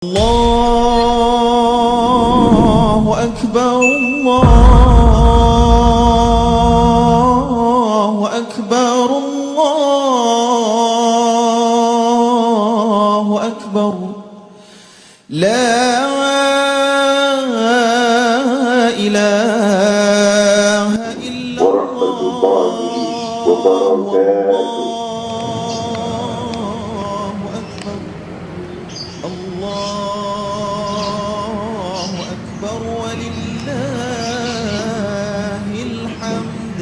الله أكبر الله أكبر الله أكبر لا إله إلا ورحمة الله وبركاته. الله أكبر ولله الحمد.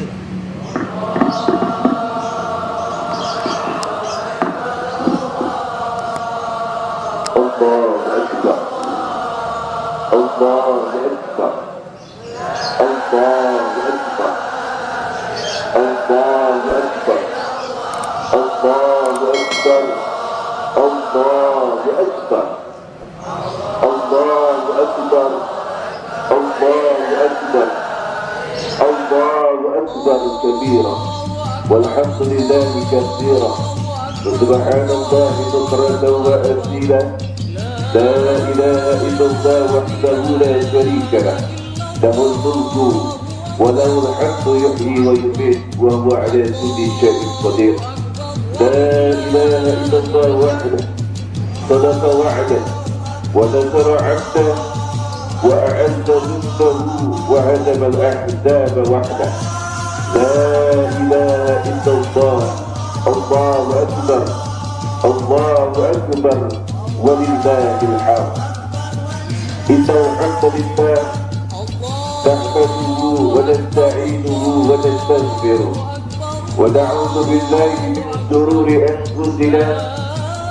الله أكبر الله أكبر الله أكبر الله أكبر الله أكبر الله أكبر الله أكبر الله أكبر الله أكبر كبيرا والحمد لله كثيرا وسبحان الله بكرة وأصيلا لا إله إلا الله وحده لا شريك له له الملك وله الحمد يحيي ويميت وهو على كل شيء قدير لا إله إلا الله وحده صدق وعده ونصر عبده وأعز جنده وهزم الأحزاب وحده لا إله إلا الله الله أكبر الله أكبر ولله الحمد. إن الحمد لله نحمده ونستعينه ونستغفره ونعوذ بالله من شرور أنفسنا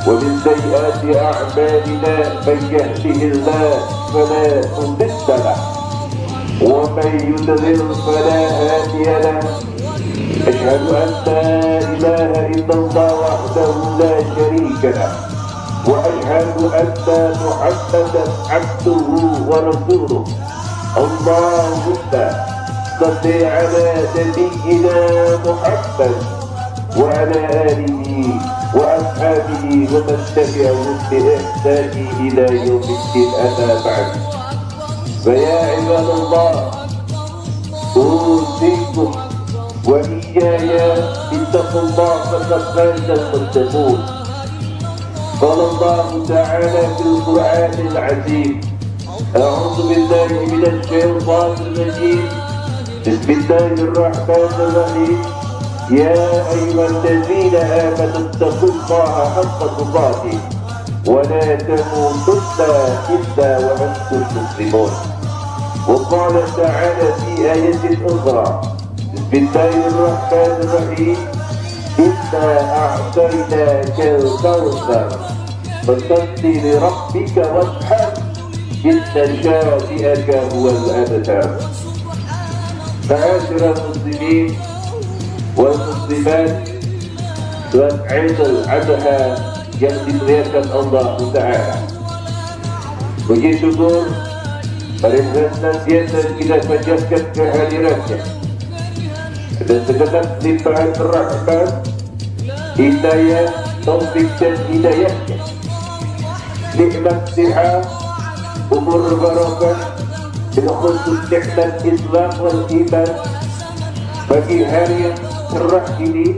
ومن سيئات أعمالنا من يهده الله فلا مضل له ومن يضلل فلا هادي له. أشهد أن لا إله إلا الله وحده لا شريك له وأشهد أن محمدا عبده ورسوله. اللهم صل على نبينا محمد وعلى آله وأصحابه ومن تبعهم بإحسان إلى يوم الدين. أما بعد فيا عباد الله أوصيكم وإياي اتقوا الله فقد فاز المتقون. قال الله تعالى في القرآن العظيم أعوذ بالله من الشيطان الرجيم بسم الله الرحمن الرحيم يا أيها الذين آمنوا اتقوا الله حق تقاته ولا تموتن إلا وأنتم مسلمون. وقال تعالى في آية أخرى بسم الله الرحمن الرحيم إنا أعطيناك الكوثر فصل لربك وانحر إن شانئك هو الأبتر. معاشر المسلمين والمسلمات عيد الأضحى yang dimuliakan Allah Ta'ala. Puji syukur pada senantiasa kita panjatkan kehadirannya dan segenap limpahan rahmat, hidayah, taufik dan hidayahnya, nikmat sihat, umur barakah, dan khusus nikmat Islam wal iman. Bagi hari yang cerah ini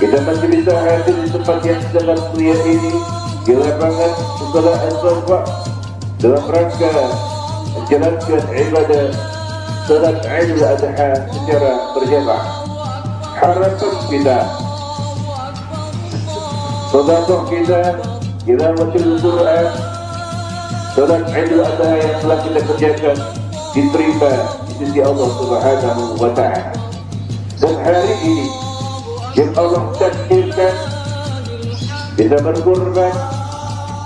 kita masih bisa hadir di tempat yang sangat mulia ini di lapangan Musala Al-Safa dalam rangka menjalankan ibadah salat Idul Adha secara berjamaah. Harapan kita, sedekah kita, tilawahul Quran, salat Idul Adha yang telah kita kerjakan diterima di sisi Allah Subhanahu wa Ta'ala. Dan hari ini yang Allah takdirkan kita berkurban,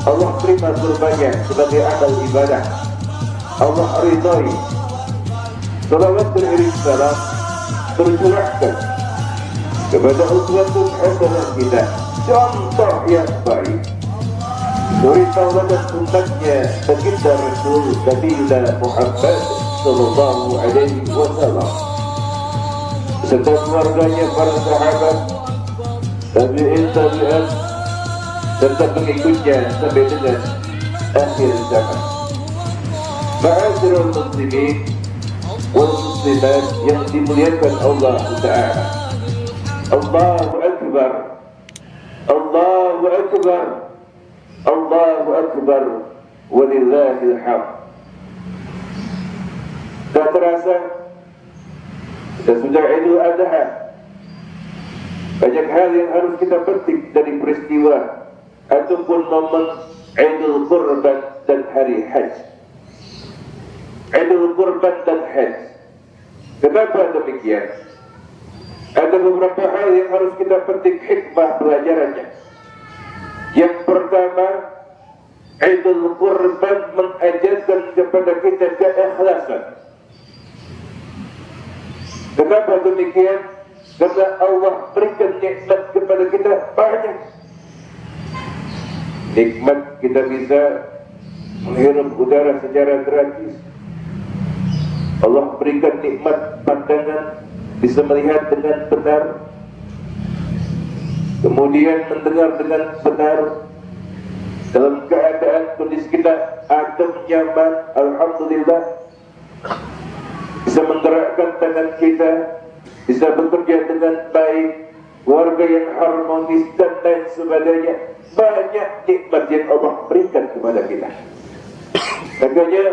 Allah terima kurbannya sebagai amal ibadah. Allah ridhai. Salawat beriring salam tercurahkan kepada uswatun hasanah kita, contoh yang baik dari taulah dan sunnahnya baginda Rasul Nabiullah Muhammad sallallahu alaihi wasallam serta keluarganya, para sahabat, tabi'in, tabi'at serta pengikutnya sampai dengan akhir zaman. Ma'asyiral muslimin wal muslimat yang dimuliakan Allah Ta'ala. Allahu Akbar, Allahu Akbar, Allahu Akbar, walillahil hamd. Tak terasa dan sudah Idul Adha. Banyak hal yang harus kita petik dari peristiwa ataupun momen Idul Qurban dan Hari Haji. Idul Qurban dan Haji. Kenapa demikian? Ada beberapa hal yang harus kita petik hikmah pelajarannya. Yang pertama, Idul Qurban mengajarkan kepada kita keikhlasan. Kenapa demikian? Karena Allah berikan nikmat kepada kita banyak. Nikmat kita bisa menghirup udara secara gratis. Allah berikan nikmat pandangan, bisa melihat dengan benar, kemudian mendengar dengan benar, dalam keadaan kondisi kita adem, nyaman, alhamdulillah, bisa menggerakkan tangan kita, bisa bekerja dengan baik, warga yang harmonis dan lain sebagainya. Banyak nikmat yang Allah berikan kepada kita. Makanya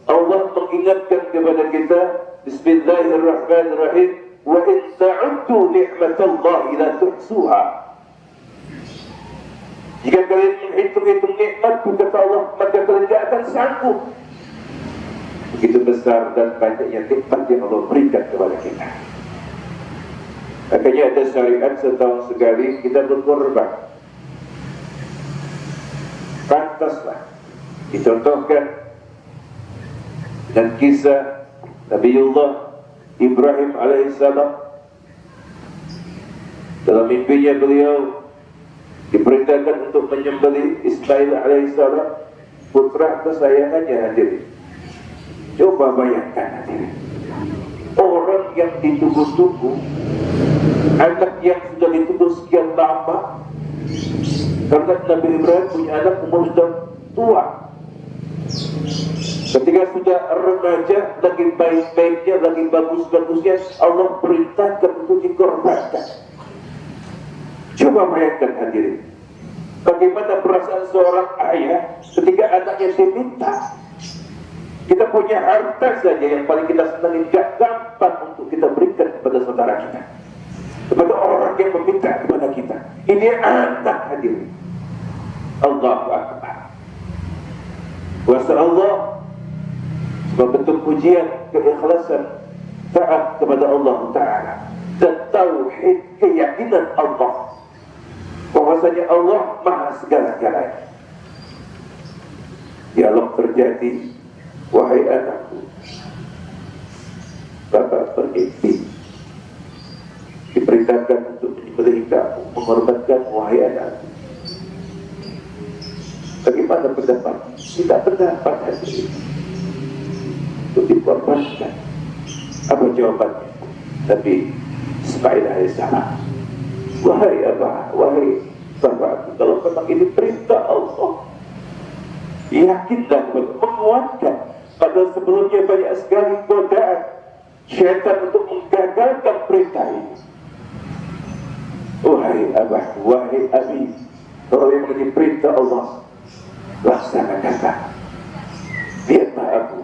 Allah mengingatkan kepada kita, Bismillahirrahmanirrahim, wa in ta'uddu ni'matallahi la tuhsuha. Jika kalian menghitung-hitung nikmat kata Allah, maka kalian tidak akan sanggup. Begitu besar dan banyaknya nikmat yang Allah berikan kepada kita. Makanya ada syariat setahun sekali kita berkorban. Pantaslah dicontohkan dan kisah Nabiullah Ibrahim alaihissalam. Dalam mimpinya beliau diperintahkan untuk menyembelih Ismail alaihissalam, putra kesayangannya. Hadirin, coba bayangkan hadirin, orang yang ditunggu-tunggu, anak yang sudah ditunggu sekian lama. Karena Nabi Ibrahim punya anak umur sudah tua. Ketika sudah remaja, lagi baik-baiknya, lagi bagus-bagusnya, Allah perintahkan untuk dikorbankan. Coba bayangkan hadirin, bagaimana perasaan seorang ayah ketika anaknya diminta. Kita punya harta saja yang paling kita senangi, gak gampang untuk kita berikan kepada saudara kita, kepada orang yang meminta kepada kita. Ini anak hadirin. Allahu Akbar. Kuasa Allah sebagai bentuk pujian, keikhlasan, taat kepada Allah Ta'ala, dan tauhid, keyakinan Allah bahwasanya Allah maha segala-galanya. Dialog terjadi, wahai anakku, Bapak bermimpi, diperintahkan untuk menyembelih kamu, mengorbankan, wahai anakku. Bagaimana pendapat? Tidak pendapat hadirin untuk dikorbankan. Apa jawabannya? Nabi Ismail alaihissalam, wahai abah, wahai bapakku, kalau memang ini perintah Allah, yakinlah, menguatkan. Padahal sebelumnya banyak sekali godaan syaitan untuk menggagalkan perintah ini. Wahai abah, wahai abi, kalau memang ini perintah Allah, laksanakanlah. Biarlah aku,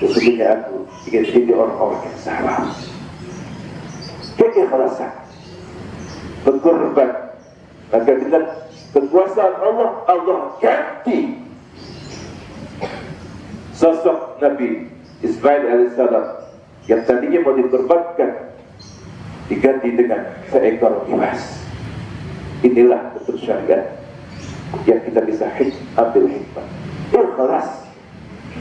sesungguhnya aku ingin jadi orang-orang yang salah. Keikhlasan, berkorban, maka dengan kekuasaan Allah, Allah ganti sosok Nabi Ismail alaihissalam yang tadinya mau dikorbankan, diganti dengan seekor emas. Inilah bentuk syariat yang kita bisa ambil hikmah. Ikhlas.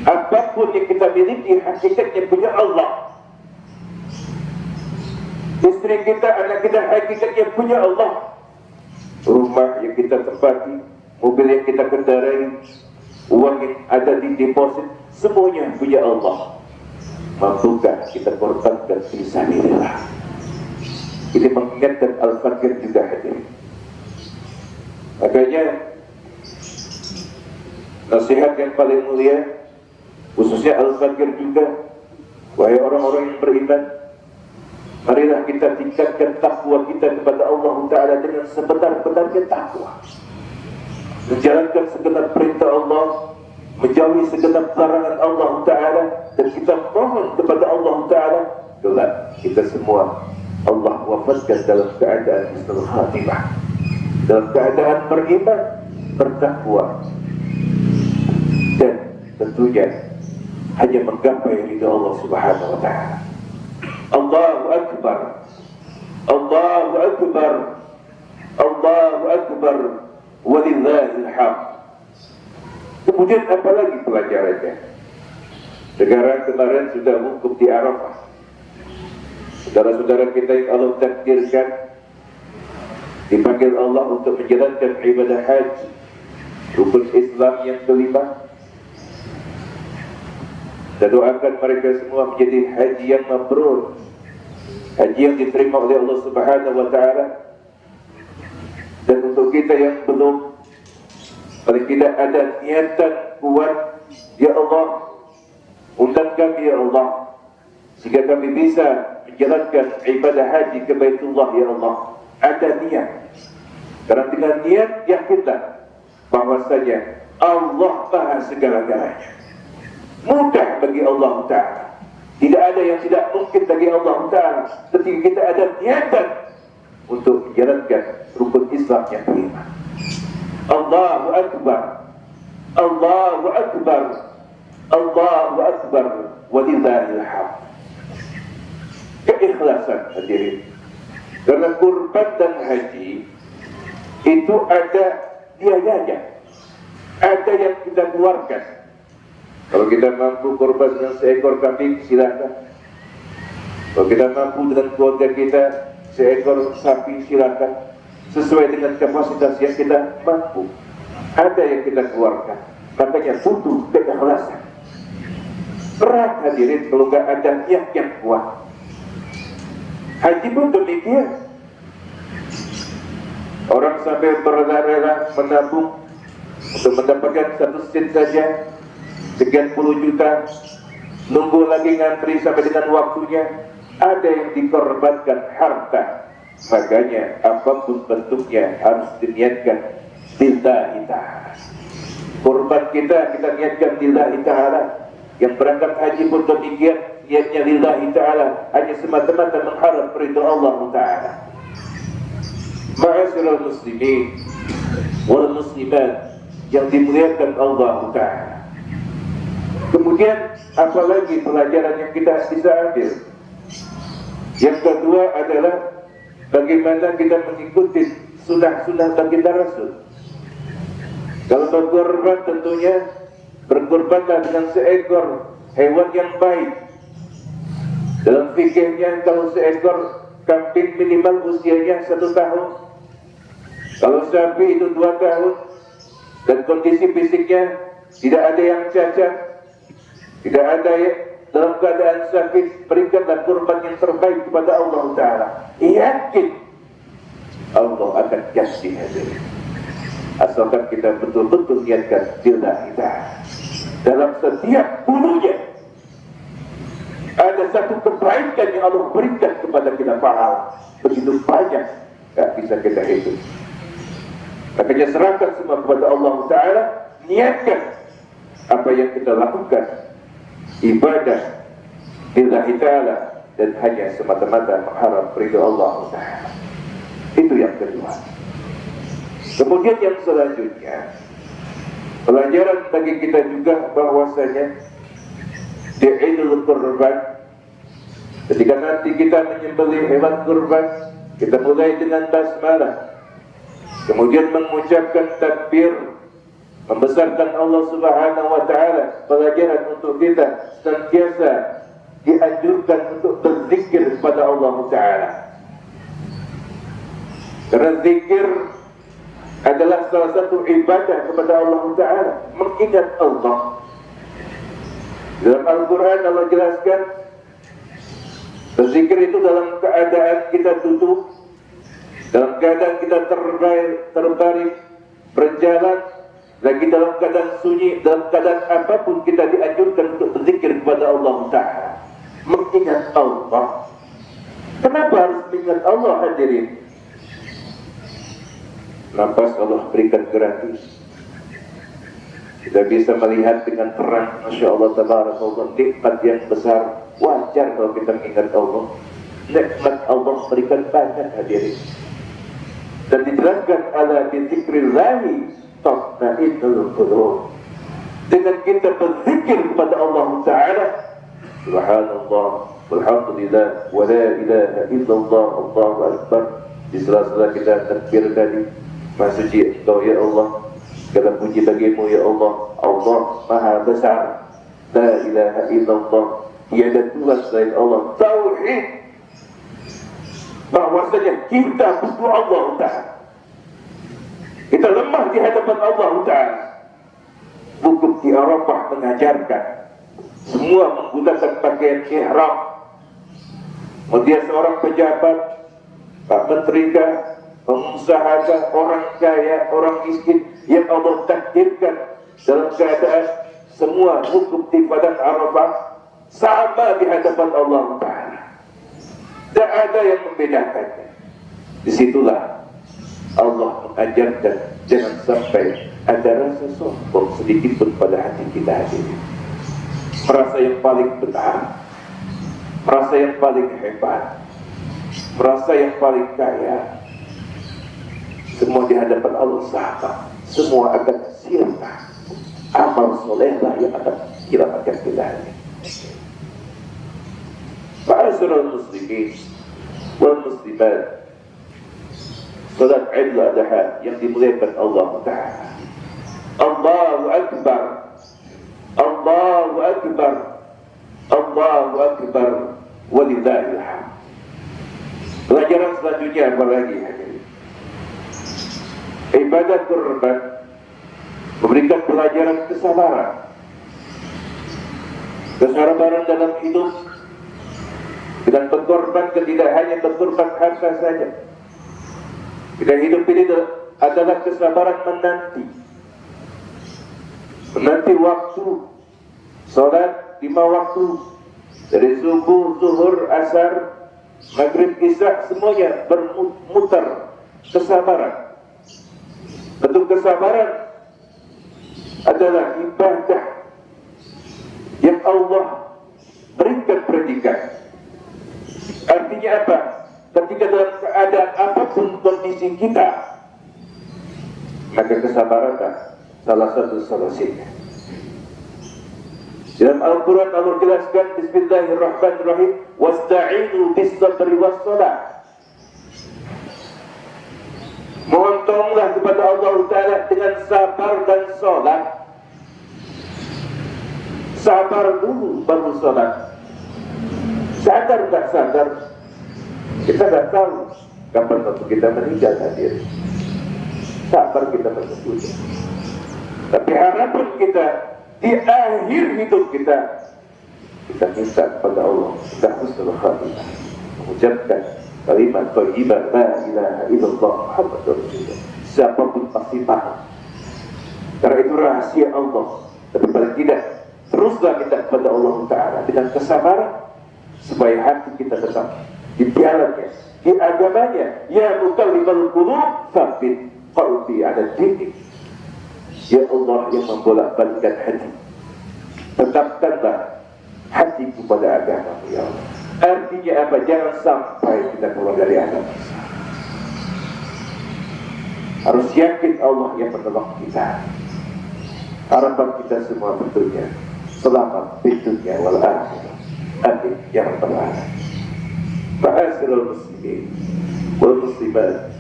Apapun yang kita miliki, hakikatnya punya Allah. Istri kita, anak kita, hakikatnya punya Allah. Rumah yang kita tempati, mobil yang kita kendarai, uang yang ada di deposit, semuanya punya Allah. Mampukah kita korbankan fisabilillah? Ini mengingatkan Al-Fakir juga hadirin. Makanya nasihat yang paling mulia, khususnya Al-Fakir juga. Wahai orang-orang yang beriman, marilah kita tingkatkan takwa kita kepada Allah Ta'ala dengan sebenar-benarnya takwa, menjalankan segenap perintah Allah, menjauhi segenap larangan Allah Ta'ala, dan kita mohon kepada Allah Ta'ala kelak kita semua Allah wafatkan dalam keadaan husnul khatimah, dalam keadaan beriman, bertakwa, dan tentunya hanya menggapai ridha Allah Subhanahu wa Ta'ala. Allahu Akbar, Allahu Akbar, Allahu Akbar, walillahil hamd. Kemudian apa lagi pelajarannya? Sekarang kemarin sudah wukuf di Arafah. Saudara-saudara kita yang Allah takdirkan dipanggil Allah untuk menjalankan ibadah haji, rukun Islam yang kelima. Kita doakan mereka semua menjadi haji yang mabrur, haji yang diterima oleh Allah Subhanahu wa Ta'ala. Dan untuk kita yang belum, paling tidak ada niatan kuat, ya Allah, undang kami ya Allah, sehingga kami bisa menjalankan ibadah haji ke Baitullah ya Allah. Ada niat, karena dengan niat yakinlah bahwasanya Allah Maha segala-galanya. Mudah bagi Allah Ta'ala, tidak ada yang tidak mungkin bagi Allah Ta'ala ketika kita ada niatan untuk menjalankan rukun Islam yang kelima. Allahu Akbar, Allahu Akbar, Allahu Akbar, walillahil hamd. Keikhlasan hadirin, karena kurban dan haji itu ada biayanya, ada yang kita keluarkan. Kalau kita mampu kurban dengan seekor kambing, silakan. Kalau kita mampu dengan keluarga kita seekor sapi, silakan. Sesuai dengan kapasitas yang kita mampu. Ada yang kita keluarkan. Makanya butuh keikhlasan. Berat hadirin kalau nggak ada niat yang kuat. Haji pun demikian. Orang sampai berrela-rela menabung untuk mendapatkan satu sen saja, sekian puluh juta, nunggu lagi ngantri sampai dengan waktunya. Ada yang dikorbankan harta. Makanya apapun bentuknya harus diniatkan lillahi ta'ala. Kurban kita niatkan lillahi ta'ala. Yang berangkat haji pun demikian, niatnya lillahi ta'ala, hanya semata-mata mengharap ridha Allah Ta'ala. Ma'asyiral muslimin wal muslimat yang dimuliakan Allah Ta'ala. Kemudian apalagi pelajaran yang kita bisa ambil? Yang kedua adalah bagaimana kita mengikuti sunnah-sunnah baginda Rasul. Kalau berkorban tentunya berkorbanlah dengan seekor hewan yang baik. Dalam fikihnya kalau seekor kambing minimal usianya 1 tahun, kalau sapi itu 2 tahun, dan kondisi fisiknya tidak ada yang cacat, tidak ada dalam keadaan sakit, berikanlah kurban yang terbaik kepada Allah Ta'ala. Yakin Allah akan kasih hadirin, asalkan kita betul-betul niatkan lillahi ta'ala. Dalam setiap bulunya ada satu kebaikan yang Allah berikan kepada kita pahala. Begitu banyak, tak bisa kita hitung. Makanya serahkan semua kepada Allah Ta'ala. Niatkan apa yang kita lakukan ibadah lillahi ta'ala, dan hanya semata-mata mengharap ridha Allah Ta'ala. Itu yang kedua. Kemudian yang selanjutnya, pelajaran bagi kita juga bahwasanya di Idul Kurban, ketika nanti kita menyembelih hewan kurban, kita mulai dengan basmalah, kemudian mengucapkan takbir, membesarkan Allah Subhanahu wa Ta'ala. Pelajaran untuk kita senantiasa dianjurkan untuk berzikir kepada Allah Ta'ala, karena zikir adalah salah satu ibadah kepada Allah Ta'ala, mengingat Allah. Dalam Al-Quran Allah jelaskan, berzikir itu dalam keadaan kita duduk, dalam keadaan kita terbaring, berjalan, Lagi dalam keadaan sunyi, dalam keadaan apapun kita dianjurkan untuk berzikir kepada Allah Ta'ala, mengingat Allah. Kenapa harus mengingat Allah, hadirin? Nafas Allah berikan gratis. Kita bisa melihat dengan terang, Masya Allah, Tabarakallah, nikmat yang besar. Wajar kalau kita mengingat Allah. Nikmat Allah berikan banyak, hadirin. Dan dijelaskan ala bizikrillahi tatma'innul qulub. Dengan kita berzikir kepada Allah Ta'ala, subhanallah, walhamdulillah, wa la ilaha illallah, Allahu Akbar. Di sela-sela kita takbir tadi, Maha suci Engkau ya Allah, segala puji bagimu ya Allah. Allah Maha besar, la ilaha illallah, tiada Tuhan selain Allah. Tauhid, bahwasanya kita butuh Allah Ta'ala, kita lemah di hadapan Allah Ta'ala. Wukuf di Arafah mengajarkan semua menggunakan pakaian ihram. Kemudian seorang pejabat, Pak Menteri kah, pengusaha kah, orang kaya, orang miskin, yang Allah takdirkan dalam keadaan semua wukuf di padang Arafah sama di hadapan Allah Ta'ala. Tak ada yang membedakannya. Disitulah Allah mengajarkan jangan sampai ada rasa sombong sedikit pun pada hati kita hadirin. Merasa yang paling benar, merasa yang paling hebat, merasa yang paling kaya. Semua di hadapan Allah sama. Semua akan sia-sia. Amal solehlah yang akan menyelamatkan kita. Ma'asyiral muslimin wal muslimat, salat Idul Adha yang dimuliakan Allah Ta'ala. Allahu Akbar, Allahu Akbar, Allahu Akbar, walillahil hamd. Pelajaran selanjutnya apa lagi? Ibadah kurban memberikan pelajaran kesabaran. Kesabaran dalam hidup dengan berkorban, tidak hanya berkorban harta saja. Kita hidup ini adalah kesabaran menanti waktu salat 5 waktu, dari subuh, zuhur, asar, maghrib, isya, semuanya bermutar kesabaran. Bentuk kesabaran adalah ibadah yang Allah berikan predikat. Artinya apa? Ketika dalam keadaan apapun kondisi kita, maka kesabaran salah satu solusinya. Dalam Al-Quran Allah jelaskan, Bismillahirrahmanirrahim, wasta'inu bis-sabri was-salah. Mohon tolonglah kepada Allah Ta'ala dengan sabar dan sholat. Sabar dulu baru sholat. Sadar tak sadar, kita tak tahu kapan waktu kita meninggal hadir. Sabar kita menunggunya. Tapi harapan kita di akhir hidup kita minta kepada Allah, kita husnul khatimah, mengucapkan kalimat thayyibah la ilaha illallah Muhammadur Rasulullah. Siapapun pasti paham. Karena itu rahasia Allah. Tapi paling tidak, teruslah kita kepada Allah Ta'ala dengan kesabaran, supaya hati kita tetap di jalannya, di agamanya. Ya muqallibal qulub, tsabbit qalbi ala dinik. Ya Allah yang membolak-balikkan hati, tetapkanlah hatiku pada agama ya Allah. Artinya apa? Jangan sampai kita keluar dari agama. Harus yakin Allah yang menolong kita. Harapan kita semua tentunya selamat di dunia wal akhirah. Amin ya rabbal alamin. Ma'asyiral muslimin wal muslimat,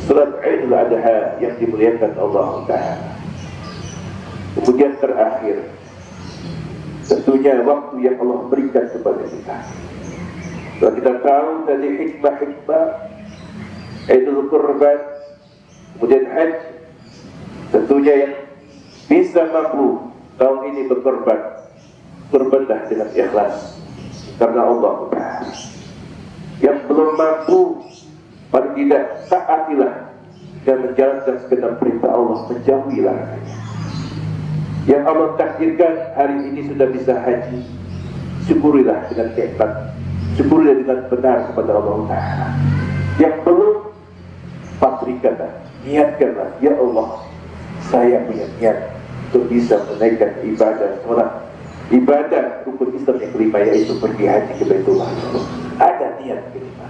salat Idul Adha yang dimuliakan Allah Ta'ala. Kemudian terakhir, tentunya waktu yang Allah berikan kepada kita. Kalau kita tahu tadi hikmah-hikmah Idul Qurban, kemudian haji, tentunya yang bisa mampu tahun ini berkorban, korbanlah dengan ikhlas karena Allah Ta'ala. Yang belum mampu, paling tidak taatilah dan menjalankan segenap perintah Allah, menjauhi larangannya. Yang Allah takdirkan hari ini sudah bisa haji, syukurilah dengan nikmat, syukurilah dengan benar kepada Allah Ta'ala. Yang belum, patrikanlah, niatkanlah, ya Allah, saya punya niat untuk bisa menaikkan ibadah sholat, ibadah rukun Islam yang kelima, yaitu pergi haji ke Baitullah. Ada niat kelima.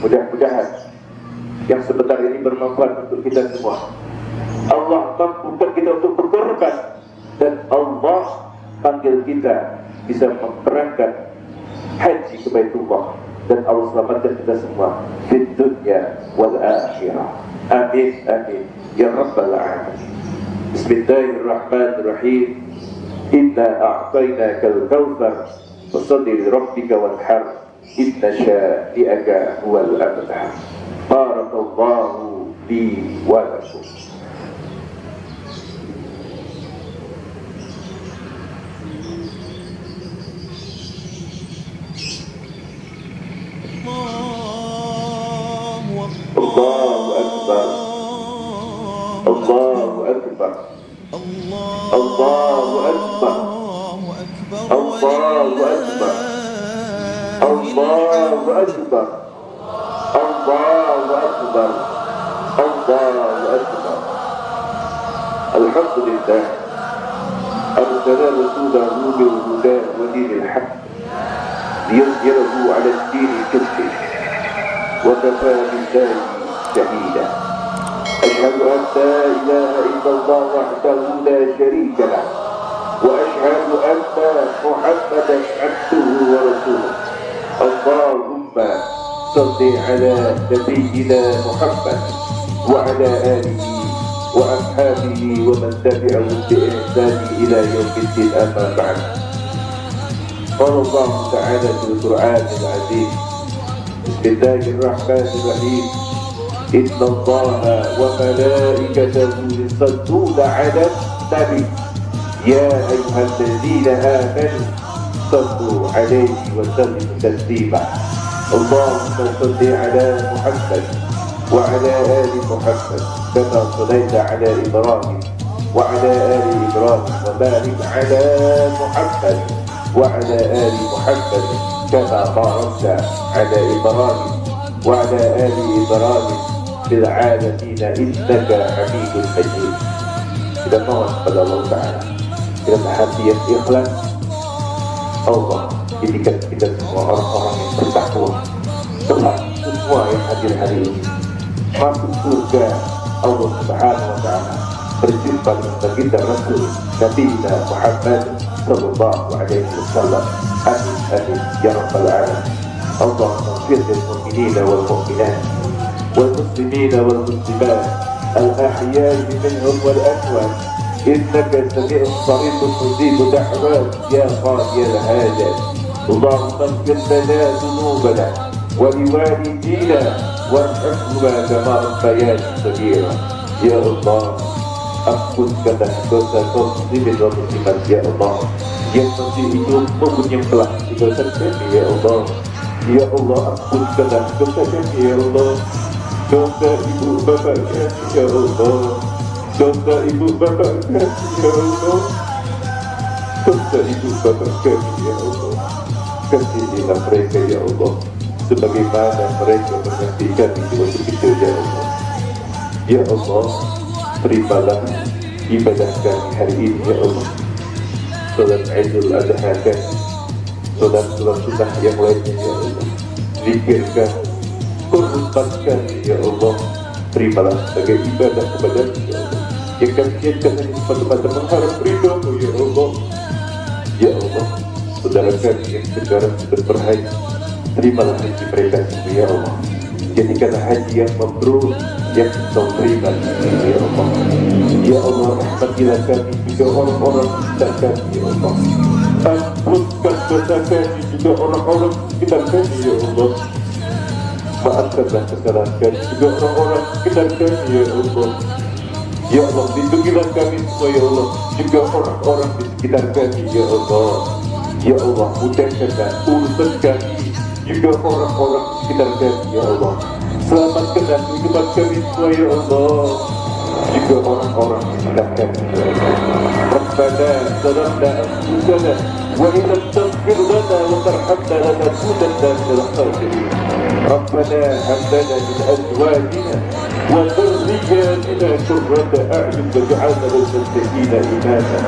Mudah-mudahan yang sebentar ini bermanfaat untuk kita semua. Allah mampukan kita untuk berkorban, dan Allah panggil kita bisa memperangkat haji ke Baitullah, dan Allah selamatkan kita semua di dunia wal akhirah. Amin amin ya rabbal alamin. Bismillahirrahmanirrahim. Inna a'tainakal kautsar fasholli li rabbika wanhar inna syani'aka huwal abtar. Barakallahu li wa lakum. Allahu Akbar. Allahu Akbar. Allahu Akbar. Allahu Akbar. Allahu Akbar. Allahu Akbar. Allahu Akbar. Alhamdulillah. Arsala rasulahu bil huda wa dinil haqq liyuzhirahu 'ala ad-din kullihi wa kafa billahi shahida. أشهد أن لا إله إلا الله وحده لا شريك له وأشهد أن محمدا عبده ورسوله. اللهم صل على نبينا محمد وعلى آله وأصحابه ومن تبعهم بإحسان إلى يوم الدين. أما بعد. قال الله تعالى في القرآن العزيز: بسم الله الرحمن الرحيم. إن الله وملائكته يصلون على النبي يا أيها الذين آمنوا صلوا عليه وسلموا تسليما. اللهم صل على محمد وعلى آل محمد كما صليت على إبراهيم وعلى آل إبراهيم وبارك على محمد وعلى آل محمد كما باركت على إبراهيم وعلى آل إبراهيم في العالمين إنك حميد مجيد. Kita mohon kepada Allah Ta'ala, kita hati yang ikhlas. Allah jadikan kita semua orang-orang yang bertakwa. Kelak semua yang hadir hari ini masuk surga Allah Subhanahu Wa Ta'ala, berjumpa dengan baginda Rasul Nabi Muhammad Sallallahu Alaihi Wasallam. Amin amin ya rabbal alamin. Allahumma ighfir lil mu'minina wal mu'minat والمسلمين والمسلمات الأحياء منهم والأموات إنك سميع قريب مجيب دعوات يا قاضي الحاجات. اللهم اغفر لنا ذنوبنا ولوالدينا وارحمهما كما ربياني صغيرا. يا الله ampunkan dosa-dosa muslimin dan muslimat, ya Allah, yang masih hidup maupun yang telah ditinggalkan kami, ya Allah. Ya Allah, ampunkan dosa kami, ya Allah. Dosa ibu bapa kami, ya Allah. Dosa ibu bapa kami, ya Allah. Dosa ibu bapa kami, ya Allah. Kasihanilah mereka, ya Allah, sebagaimana mereka mengasihi kami di waktu itu, ya Allah. Ya Allah, terimalah ibadah kami hari ini, ya Allah. Salat Idul Adha kami, salat sunnah yang lainnya, ya Allah. Zikir kami, kurban kami, ya Allah. Terimalah sebagai ibadah kepada ya Allah, yang kami niatkan hanya semata-mata mengharap ridho-Mu, ya Allah. Ya Allah, saudara kami yang sekarang sudah berhaji, terimalah haji mereka semua, ya Allah. Jadikanlah haji yang mabrur, yang Kau terima, ya Allah. Ya Allah, rahmatilah kami juga orang-orang sekitar kami, ya Allah. Ampunkan dosa kami juga orang-orang sekitar kami, ya Allah. Maafkanlah kesalahan kami juga orang-orang sekitar kami, ya Allah. Ya Allah, lindungilah kami semua, ya Allah, juga orang-orang di sekitar kami, ya Allah. Ya Allah, mudahkanlah urusan kami juga orang-orang di sekitar kami, ya Allah. Selamatkan dan kehidupan kami semua ya Allah. Juga orang-orang yang silahkan Rabbana zalamna anfusana wa in lam taghfir lana wa tarhamna lanakunanna minal khasirin. Rabbana hab lana min azwajina wa dhurriyyatina qurrata a'yun waj'alna lil muttaqina imama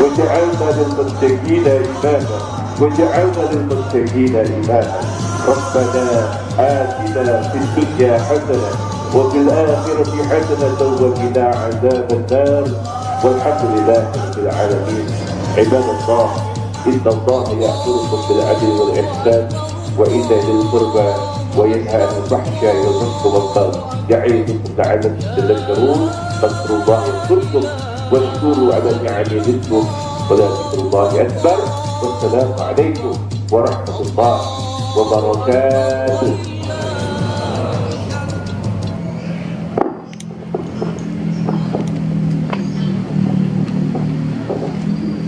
waj'alna lil muttaqina imama waj'alna lil muttaqina imama. ربنا آتنا في الدنيا حسنة وفي الآخرة حسنة وقنا عذاب النار والحمد لله رب العالمين. عباد الله إن الله يأمركم بالعدل والإحسان وإيتاء ذي القربى وينهى عن الفحشاء والمنكر والبغي يعظكم لعلكم تذكرون. فاذكروا الله يذكركم واشكروا على نعمه يزدكم ولذكر الله أكبر. والسلام عليكم ورحمة الله وبركاته.